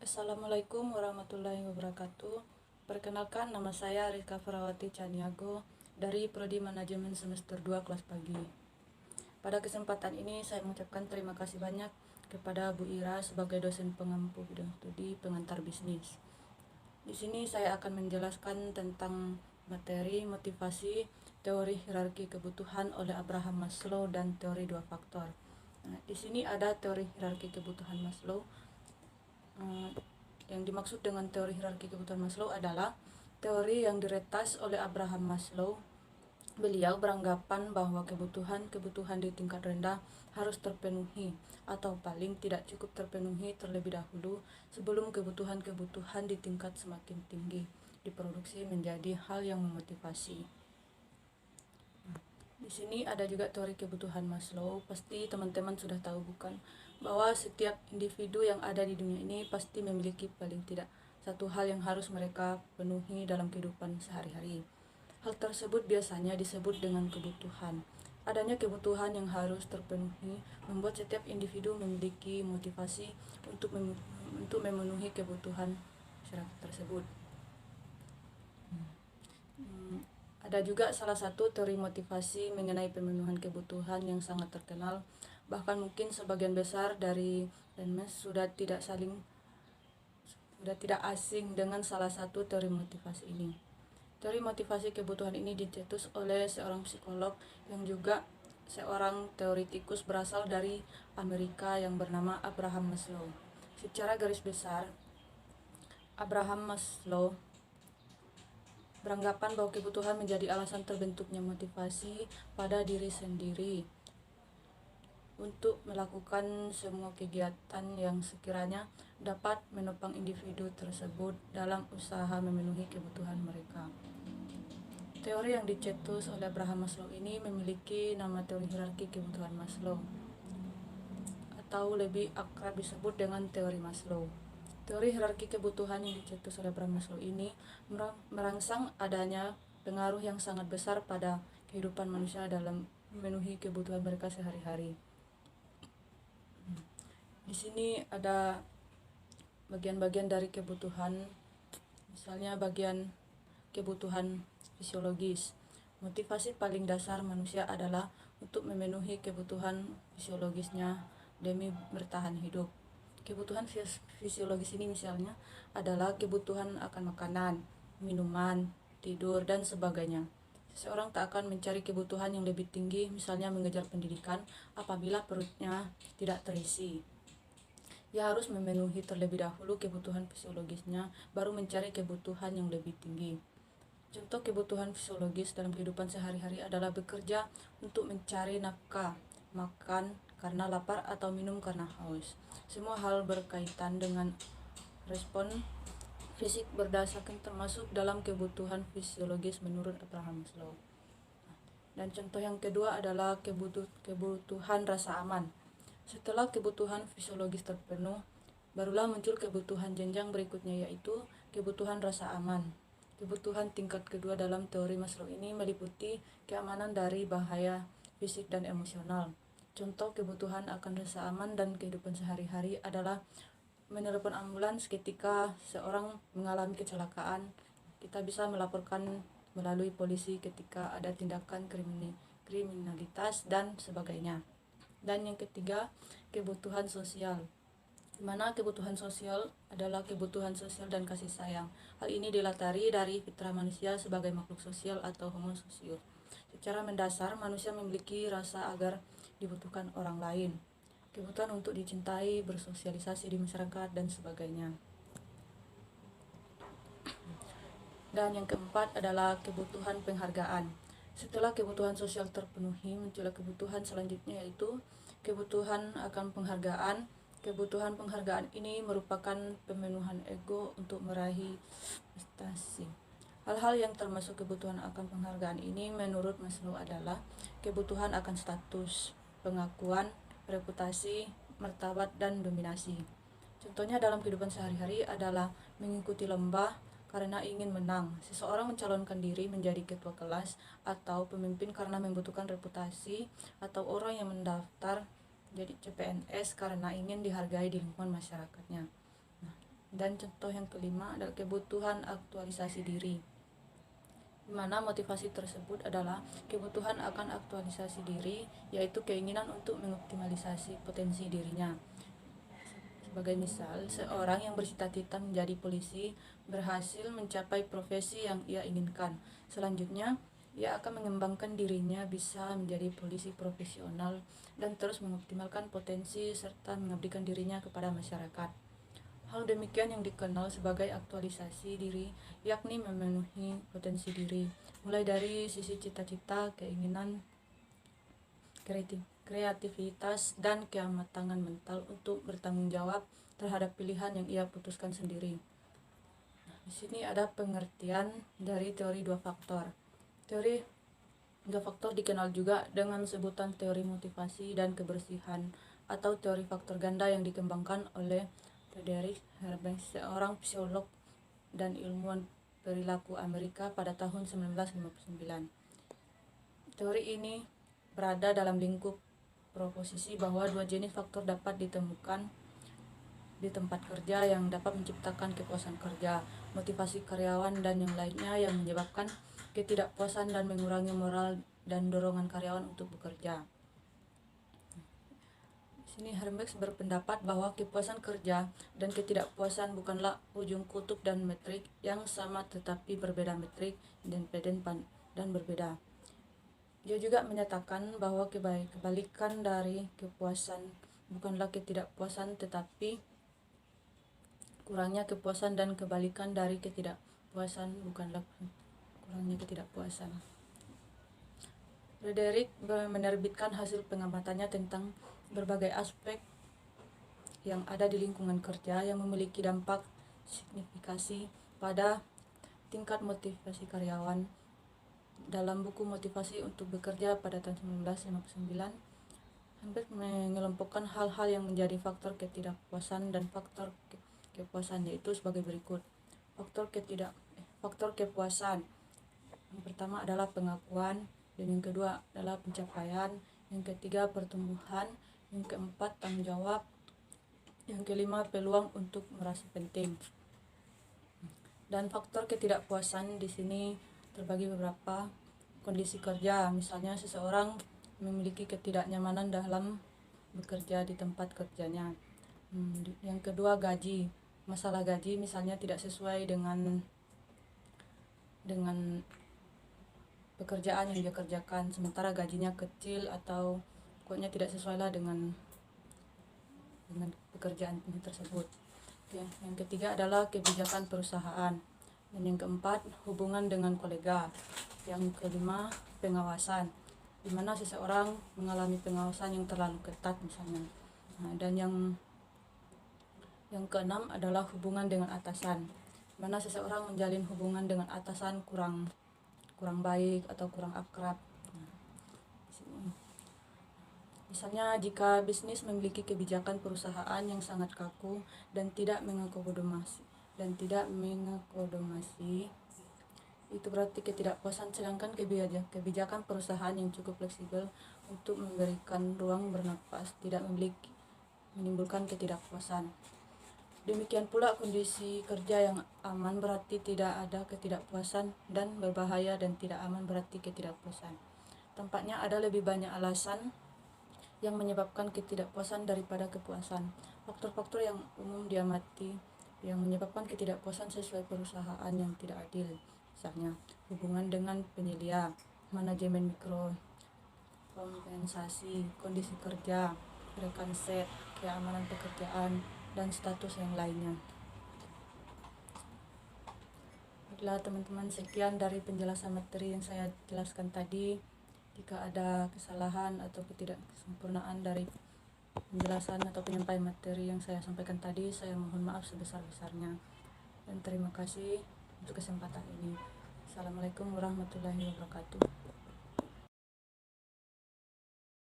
Assalamualaikum warahmatullahi wabarakatuh. Perkenalkan, nama saya Rizka Ferawati Caniago dari Prodi Manajemen semester 2 kelas pagi. Pada kesempatan ini saya mengucapkan terima kasih banyak kepada Bu Ira sebagai dosen pengampu bidang studi pengantar bisnis. Di sini saya akan menjelaskan tentang materi motivasi, teori hierarki kebutuhan oleh Abraham Maslow dan teori dua faktor. Nah, di sini ada teori hierarki kebutuhan Maslow. Yang dimaksud dengan teori hierarki kebutuhan Maslow adalah teori yang diretas oleh Abraham Maslow. Beliau beranggapan bahwa kebutuhan di tingkat rendah harus terpenuhi atau paling tidak cukup terpenuhi terlebih dahulu sebelum kebutuhan di tingkat semakin tinggi diproduksi menjadi hal yang memotivasi. Di sini ada juga teori kebutuhan Maslow. Pasti teman-teman sudah tahu bukan, bahwa setiap individu yang ada di dunia ini pasti memiliki paling tidak satu hal yang harus mereka penuhi dalam kehidupan sehari-hari. Hal tersebut biasanya disebut dengan kebutuhan. Adanya kebutuhan yang harus terpenuhi membuat setiap individu memiliki motivasi untuk memenuhi kebutuhan masyarakat tersebut. Ada juga salah satu teori motivasi mengenai pemenuhan kebutuhan yang sangat terkenal. Bahkan mungkin sebagian besar dari Renmes sudah tidak asing dengan salah satu teori motivasi ini. Teori motivasi kebutuhan ini dicetus oleh seorang psikolog yang juga seorang teoretikus berasal dari Amerika yang bernama Abraham Maslow. Secara garis besar, Abraham Maslow beranggapan bahwa kebutuhan menjadi alasan terbentuknya motivasi pada diri sendiri untuk melakukan semua kegiatan yang sekiranya dapat menopang individu tersebut dalam usaha memenuhi kebutuhan mereka. Teori yang dicetus oleh Abraham Maslow ini memiliki nama teori hierarki kebutuhan Maslow, atau lebih akrab disebut dengan teori Maslow. Teori hierarki kebutuhan yang dicetus oleh Abraham Maslow ini merangsang adanya pengaruh yang sangat besar pada kehidupan manusia dalam memenuhi kebutuhan mereka sehari-hari. Di sini ada bagian-bagian dari kebutuhan, misalnya bagian kebutuhan fisiologis. Motivasi paling dasar manusia adalah untuk memenuhi kebutuhan fisiologisnya demi bertahan hidup. Kebutuhan fisiologis ini misalnya adalah kebutuhan akan makanan, minuman, tidur, dan sebagainya. Seseorang tak akan mencari kebutuhan yang lebih tinggi, misalnya mengejar pendidikan, apabila perutnya tidak terisi. Ia harus memenuhi terlebih dahulu kebutuhan fisiologisnya, baru mencari kebutuhan yang lebih tinggi. Contoh kebutuhan fisiologis dalam kehidupan sehari-hari adalah bekerja untuk mencari nafkah, makan karena lapar atau minum karena haus. Semua hal berkaitan dengan respon fisik berdasarkan termasuk dalam kebutuhan fisiologis menurut Abraham Maslow. Dan contoh yang kedua adalah kebutuhan rasa aman. Setelah kebutuhan fisiologis terpenuh, barulah muncul kebutuhan jenjang berikutnya, yaitu kebutuhan rasa aman. Kebutuhan tingkat kedua dalam teori Maslow ini meliputi keamanan dari bahaya fisik dan emosional. Contoh kebutuhan akan rasa aman dan kehidupan sehari-hari adalah menelepon ambulans ketika seorang mengalami kecelakaan. Kita bisa melaporkan melalui polisi ketika ada tindakan kriminalitas dan sebagainya. Dan yang ketiga, kebutuhan sosial, di mana kebutuhan sosial adalah kebutuhan sosial dan kasih sayang. Hal ini dilatari dari fitrah manusia sebagai makhluk sosial atau homo socius. Secara mendasar, manusia memiliki rasa agar dibutuhkan orang lain, kebutuhan untuk dicintai, bersosialisasi di masyarakat, dan sebagainya. Dan yang keempat adalah kebutuhan penghargaan. Setelah kebutuhan sosial terpenuhi, muncul kebutuhan selanjutnya, yaitu kebutuhan akan penghargaan. Kebutuhan penghargaan ini merupakan pemenuhan ego untuk meraih prestasi. Hal-hal yang termasuk kebutuhan akan penghargaan ini menurut Maslow adalah kebutuhan akan status, pengakuan, reputasi, martabat, dan dominasi. Contohnya dalam kehidupan sehari-hari adalah mengikuti lomba karena ingin menang. Seseorang mencalonkan diri menjadi ketua kelas atau pemimpin karena membutuhkan reputasi, atau orang yang mendaftar jadi CPNS karena ingin dihargai di lingkungan masyarakatnya. Dan contoh yang kelima adalah kebutuhan aktualisasi diri, di mana motivasi tersebut adalah kebutuhan akan aktualisasi diri, yaitu keinginan untuk mengoptimalisasi potensi dirinya. Sebagai misal, seorang yang bercita-cita menjadi polisi berhasil mencapai profesi yang ia inginkan. Selanjutnya, ia akan mengembangkan dirinya bisa menjadi polisi profesional dan terus mengoptimalkan potensi serta mengabdikan dirinya kepada masyarakat. Hal demikian yang dikenal sebagai aktualisasi diri, yakni memenuhi potensi diri, mulai dari sisi cita-cita, keinginan, kreativitas, dan kematangan mental untuk bertanggung jawab terhadap pilihan yang ia putuskan sendiri. Di sini ada pengertian dari teori dua faktor. Teori dua faktor dikenal juga dengan sebutan teori motivasi dan kebersihan atau teori faktor ganda yang dikembangkan oleh Frederick Herbanks, seorang psikolog dan ilmuwan perilaku Amerika pada tahun 1959. Teori ini berada dalam lingkup proposisi bahwa dua jenis faktor dapat ditemukan di tempat kerja yang dapat menciptakan kepuasan kerja, motivasi karyawan, dan yang lainnya yang menyebabkan ketidakpuasan dan mengurangi moral dan dorongan karyawan untuk bekerja. Di sini Herbanks berpendapat bahwa kepuasan kerja dan ketidakpuasan bukanlah ujung kutub dan metrik yang sama, tetapi berbeda metrik, independen dan berbeda. Dia juga menyatakan bahwa kebalikan dari kepuasan bukanlah ketidakpuasan, tetapi kurangnya kepuasan, dan kebalikan dari ketidakpuasan bukanlah kurangnya ketidakpuasan. Frederick menerbitkan hasil pengamatannya tentang berbagai aspek yang ada di lingkungan kerja yang memiliki dampak signifikasi pada tingkat motivasi karyawan. Dalam buku Motivasi untuk Bekerja pada tahun 1959, Herbanks mengelompokkan hal-hal yang menjadi faktor ketidakpuasan dan faktor kepuasan, yaitu sebagai berikut. Faktor kepuasan. Yang pertama adalah pengakuan, dan yang kedua adalah pencapaian, yang ketiga pertumbuhan, yang keempat tanggung jawab, yang kelima peluang untuk merasa penting. Dan faktor ketidakpuasan di sini terbagi beberapa kondisi kerja, misalnya seseorang memiliki ketidaknyamanan dalam bekerja di tempat kerjanya. Yang kedua gaji, masalah gaji misalnya tidak sesuai dengan pekerjaan yang dia kerjakan, sementara gajinya kecil atau pokoknya tidak sesuai lah dengan pekerjaan tersebut. Yang ketiga adalah kebijakan perusahaan, dan yang keempat hubungan dengan kolega. Yang kelima pengawasan, di mana seseorang mengalami pengawasan yang terlalu ketat misalnya. Dan yang keenam adalah hubungan dengan atasan, di mana seseorang menjalin hubungan dengan atasan kurang baik atau kurang akrab. Misalnya jika bisnis memiliki kebijakan perusahaan yang sangat kaku dan tidak mengakomodasi, itu berarti ketidakpuasan. Sedangkan kebijakan perusahaan yang cukup fleksibel untuk memberikan ruang bernafas tidak menimbulkan ketidakpuasan. Demikian pula kondisi kerja yang aman berarti tidak ada ketidakpuasan, dan berbahaya dan tidak aman berarti ketidakpuasan. Tampaknya ada lebih banyak alasan yang menyebabkan ketidakpuasan daripada kepuasan. Faktor-faktor yang umum diamati yang menyebabkan ketidakpuasan sesuai perusahaan yang tidak adil, misalnya hubungan dengan penyelia, manajemen mikro, kompensasi, kondisi kerja, rekan set, keamanan pekerjaan, dan status yang lainnya. Baiklah teman-teman, sekian dari penjelasan materi yang saya jelaskan tadi. Jika ada kesalahan atau ketidaksempurnaan dari penjelasan atau penyampaian materi yang saya sampaikan tadi, saya mohon maaf sebesar-besarnya. Dan terima kasih untuk kesempatan ini. Assalamualaikum warahmatullahi wabarakatuh.